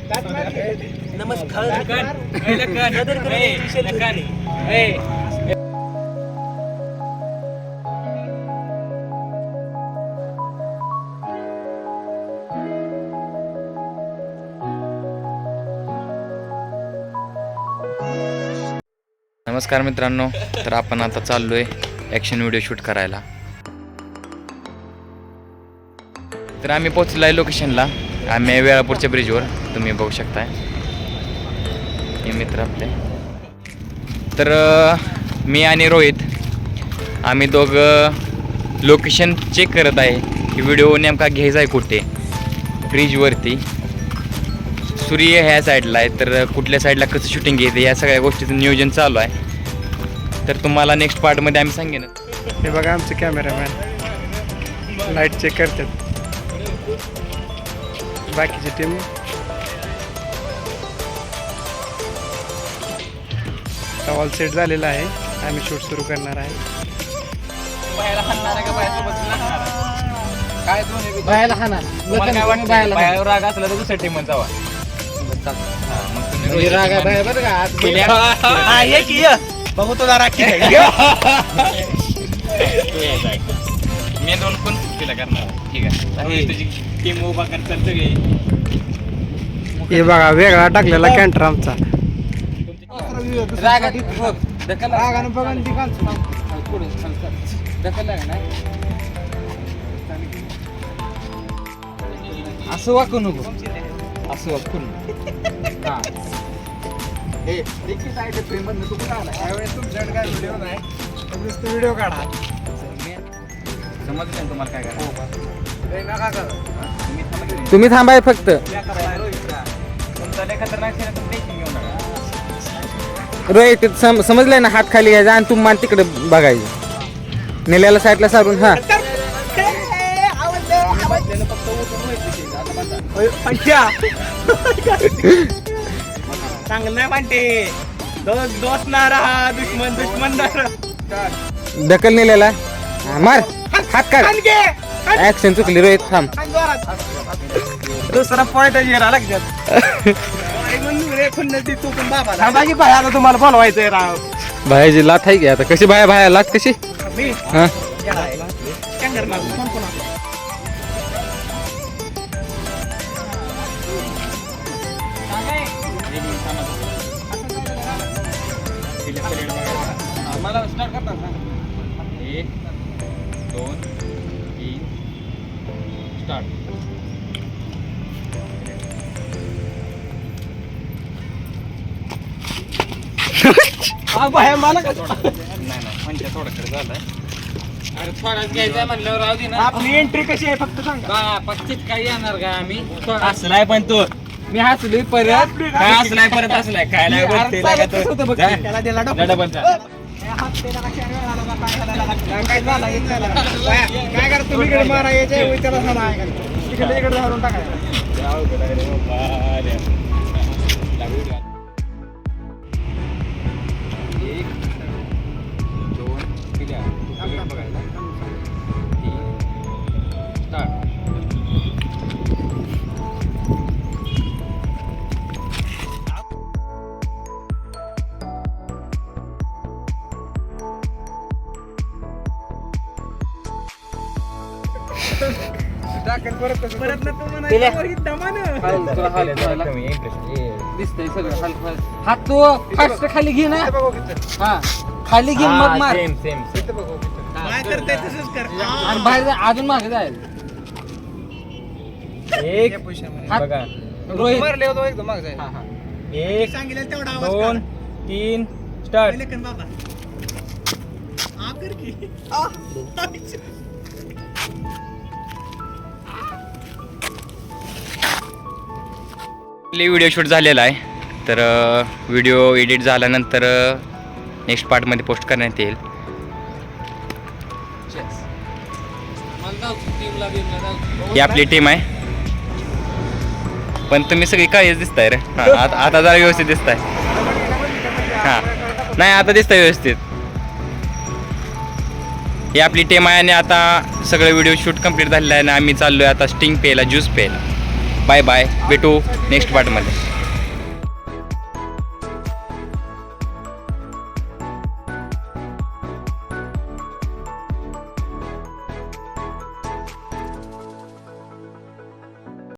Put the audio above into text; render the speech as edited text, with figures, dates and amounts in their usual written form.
नमस्कार मित्रांनो, तर आपण आता चाललोय ॲक्शन व्हिडिओ शूट करायला. तर आम्ही पोहोचलो आहे लोकेशनला. आम्ही वेळापूरच्या ब्रिजवर, तुम्ही बघू शकताय हे मित्र आपले. तर मी आणि रोहित आम्ही दोघं लोकेशन चेक करत आहे की व्हिडिओ नेमका घ्यायचा आहे कुठे. ब्रिजवरती सूर्य ह्या साईडला आहे, तर कुठल्या साईडला कसं शूटिंग घ्यायचं या सगळ्या गोष्टीचं नियोजन चालू आहे. तर तुम्हाला नेक्स्ट पार्टमध्ये आम्ही सांगेनच. हे बघा आमचे कॅमेरामॅन लाईट चेक करतात. बाकीची टीम ऑल सेट झालेला आहे. आम्ही शूट सुरू करणार आहे. राग असला तर दुसऱ्या टीम जावा. बघू तो जरा मी दोन पण तिला करणार. ठीक आहे, तुझी टीम उभा करतात. हे बघा वेगळा टाकलेला कॅन्टर आमचा. असं वाकू नको, असं वाकू व्हिडिओ काढा. समजलं तुम्हाला काय करायचं. तुम्ही थांबाय फक्त. रोहित समजलंय ना, हात खाली घ्यायचा आणि तू मान तिकडे बघायचं. नेल्याला साईडला सारून. हा चांगलं नाही म्हणते. दोस्त ना रहा, दुश्मन दुश्मन ना रहा. ढकल नेल्याला. मार, हात काढ. ऍक्शन चुकली रोहित, थांब. दुसरा पॉइंट तुम्हाला बोलवायचंय राव. बाहेरची लात आहे की आता. कशी बाहेर लात कशी. हा मला स्टार्ट करतात. 1 2 3 स्टार्ट. मला नाही म्हणजे थोडंकडे झालंय. अरे थोडाच घ्यायचंय म्हणल्यावर राहू दे ना. आपली एंट्री कशी आहे फक्त सांगा. पस्तीस काही येणार का आम्ही. असलाय पण तो मी हसलोय परत. काय असलाय परत असलाय काय नाही त्याला दिला काय करा तुम्ही इकडे मारा याच्या त्याला सांगा तिकडे इकडे धरून दिसतंय सगळं. हात तू फास्ट खाली घे ना. हा खाली घे मग मार. आणि बाहेर अजून मागे जाईल. एक बघा रोहित मारले होतो एकदम माग जाईल. 1 सांगितलं तेवढा 2 3 स्टार्ट. व्हिडिओ शूट झालेला आहे. तर व्हिडिओ एडिट झाल्यानंतर नेक्स्ट पार्टमध्ये पोस्ट करण्यात येईल. ही आपली टीम आहे. पण तुम्ही सगळी काळीच दिसताय रे. आता जरा व्यवस्थित दिसताय. हां नाही आता दिसतंय व्यवस्थित. ही आपली टीम आहे आणि आता सगळं व्हिडिओ शूट कंप्लीट झालेला आहे आणि आम्ही चाललोय आता स्टिंग प्यायला, ज्यूस प्यायला. बाय बाय, भेटू नेक्स्ट पार्टमध्ये.